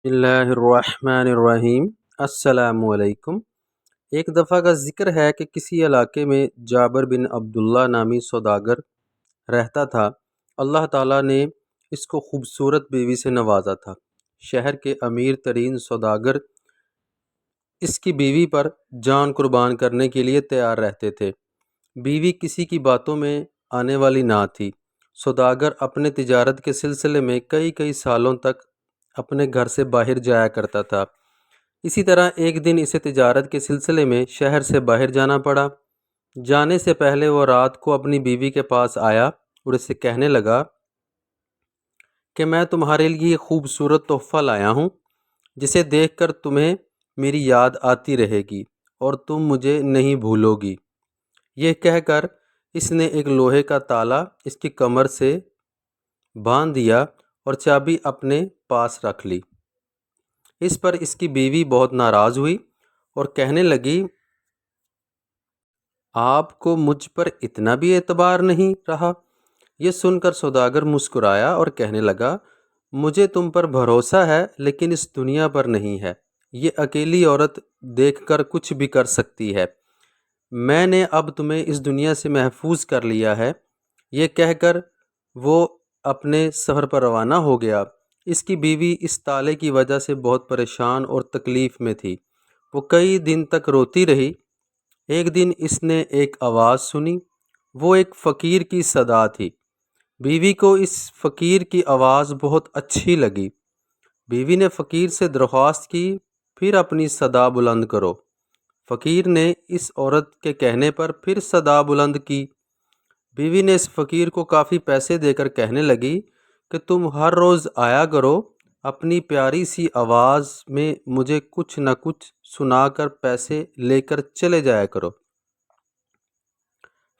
بسم اللہ الرحمن الرحیم۔ السلام علیکم۔ ایک دفعہ کا ذکر ہے کہ کسی علاقے میں جابر بن عبداللہ نامی سوداگر رہتا تھا۔ اللہ تعالیٰ نے اس کو خوبصورت بیوی سے نوازا تھا۔ شہر کے امیر ترین سوداگر اس کی بیوی پر جان قربان کرنے کے لیے تیار رہتے تھے۔ بیوی کسی کی باتوں میں آنے والی نہ تھی۔ سوداگر اپنے تجارت کے سلسلے میں کئی سالوں تک اپنے گھر سے باہر جایا کرتا تھا۔ اسی طرح ایک دن اسے تجارت کے سلسلے میں شہر سے باہر جانا پڑا۔ جانے سے پہلے وہ رات کو اپنی بیوی کے پاس آیا اور اسے کہنے لگا کہ میں تمہارے لیے خوبصورت تحفہ لایا ہوں، جسے دیکھ کر تمہیں میری یاد آتی رہے گی اور تم مجھے نہیں بھولو گی۔ یہ کہہ کر اس نے ایک لوہے کا تالا اس کی کمر سے باندھ دیا اور چابی اپنے پاس رکھ لی۔ اس پر اس کی بیوی بہت ناراض ہوئی اور کہنے لگی، آپ کو مجھ پر اتنا بھی اعتبار نہیں رہا؟ یہ سن کر سوداگر مسکرایا اور کہنے لگا، مجھے تم پر بھروسہ ہے لیکن اس دنیا پر نہیں ہے۔ یہ اکیلی عورت دیکھ کر کچھ بھی کر سکتی ہے۔ میں نے اب تمہیں اس دنیا سے محفوظ کر لیا ہے۔ یہ کہہ کر وہ اپنے سفر پر روانہ ہو گیا۔ اس کی بیوی اس تالے کی وجہ سے بہت پریشان اور تکلیف میں تھی۔ وہ کئی دن تک روتی رہی۔ ایک دن اس نے ایک آواز سنی۔ وہ ایک فقیر کی صدا تھی۔ بیوی کو اس فقیر کی آواز بہت اچھی لگی۔ بیوی نے فقیر سے درخواست کی، پھر اپنی صدا بلند کرو۔ فقیر نے اس عورت کے کہنے پر پھر صدا بلند کی۔ بیوی نے اس فقیر کو کافی پیسے دے کر کہنے لگی کہ تم ہر روز آیا کرو، اپنی پیاری سی آواز میں مجھے کچھ نہ کچھ سنا کر پیسے لے کر چلے جایا کرو۔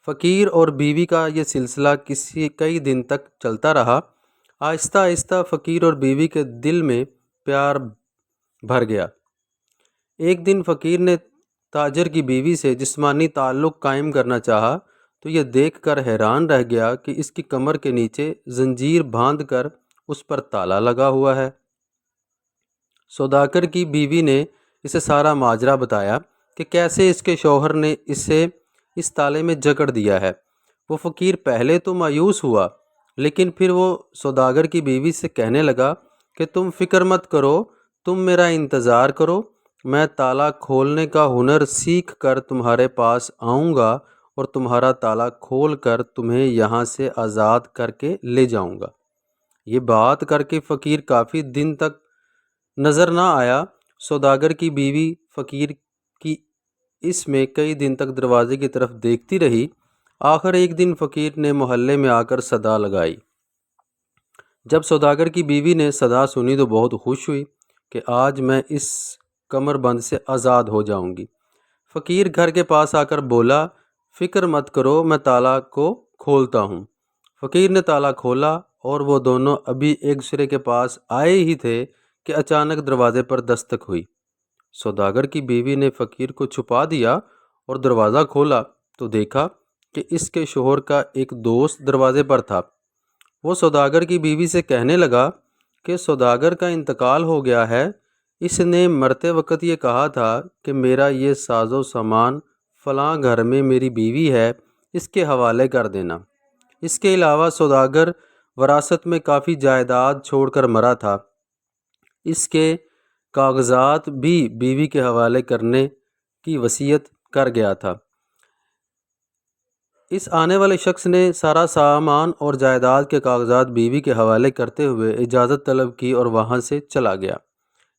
فقیر اور بیوی کا یہ سلسلہ کئی دن تک چلتا رہا۔ آہستہ آہستہ فقیر اور بیوی کے دل میں پیار بھر گیا۔ ایک دن فقیر نے تاجر کی بیوی سے جسمانی تعلق قائم کرنا چاہا تو یہ دیکھ کر حیران رہ گیا کہ اس کی کمر کے نیچے زنجیر باندھ کر اس پر تالا لگا ہوا ہے۔ سوداگر کی بیوی نے اسے سارا ماجرا بتایا کہ کیسے اس کے شوہر نے اسے اس تالے میں جکڑ دیا ہے۔ وہ فقیر پہلے تو مایوس ہوا، لیکن پھر وہ سوداگر کی بیوی سے کہنے لگا کہ تم فکر مت کرو، تم میرا انتظار کرو، میں تالا کھولنے کا ہنر سیکھ کر تمہارے پاس آؤں گا اور تمہارا تالا کھول کر تمہیں یہاں سے آزاد کر کے لے جاؤں گا۔ یہ بات کر کے فقیر کافی دن تک نظر نہ آیا۔ سوداگر کی بیوی فقیر کی اس میں کئی دن تک دروازے کی طرف دیکھتی رہی۔ آخر ایک دن فقیر نے محلے میں آ کر صدا لگائی۔ جب سوداگر کی بیوی نے صدا سنی تو بہت خوش ہوئی کہ آج میں اس کمر بند سے آزاد ہو جاؤں گی۔ فقیر گھر کے پاس آ کر بولا، فکر مت کرو، میں تالا کو کھولتا ہوں۔ فقیر نے تالا کھولا اور وہ دونوں ابھی ایک دوسرے کے پاس آئے ہی تھے کہ اچانک دروازے پر دستک ہوئی۔ سوداگر کی بیوی نے فقیر کو چھپا دیا اور دروازہ کھولا تو دیکھا کہ اس کے شوہر کا ایک دوست دروازے پر تھا۔ وہ سوداگر کی بیوی سے کہنے لگا کہ سوداگر کا انتقال ہو گیا ہے، اس نے مرتے وقت یہ کہا تھا کہ میرا یہ ساز و سامان فلاں گھر میں میری بیوی ہے، اس کے حوالے کر دینا۔ اس کے علاوہ سوداگر وراثت میں کافی جائیداد چھوڑ کر مرا تھا۔ اس کے کاغذات بھی بیوی کے حوالے کرنے کی وصیت کر گیا تھا۔ اس آنے والے شخص نے سارا سامان اور جائیداد کے کاغذات بیوی کے حوالے کرتے ہوئے اجازت طلب کی اور وہاں سے چلا گیا۔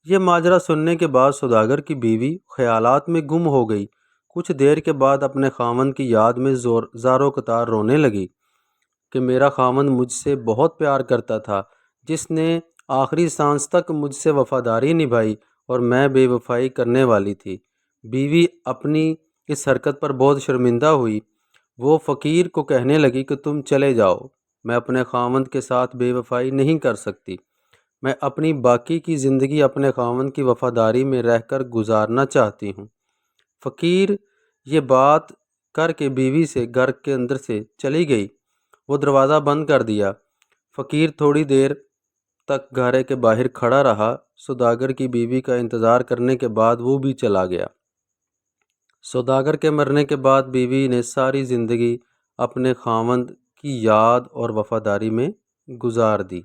یہ ماجرا سننے کے بعد سوداگر کی بیوی خیالات میں گم ہو گئی۔ کچھ دیر کے بعد اپنے خاوند کی یاد میں زاروں قطار رونے لگی کہ میرا خاوند مجھ سے بہت پیار کرتا تھا، جس نے آخری سانس تک مجھ سے وفاداری نبھائی اور میں بے وفائی کرنے والی تھی۔ بیوی اپنی اس حرکت پر بہت شرمندہ ہوئی۔ وہ فقیر کو کہنے لگی کہ تم چلے جاؤ، میں اپنے خاوند کے ساتھ بے وفائی نہیں کر سکتی، میں اپنی باقی کی زندگی اپنے خاوند کی وفاداری میں رہ کر گزارنا چاہتی ہوں۔ فقیر یہ بات کر کے بیوی سے گھر کے اندر سے چلی گئی۔ وہ دروازہ بند کر دیا۔ فقیر تھوڑی دیر تک گھر کے باہر کھڑا رہا۔ سوداگر کی بیوی کا انتظار کرنے کے بعد وہ بھی چلا گیا۔ سوداگر کے مرنے کے بعد بیوی نے ساری زندگی اپنے خاوند کی یاد اور وفاداری میں گزار دی۔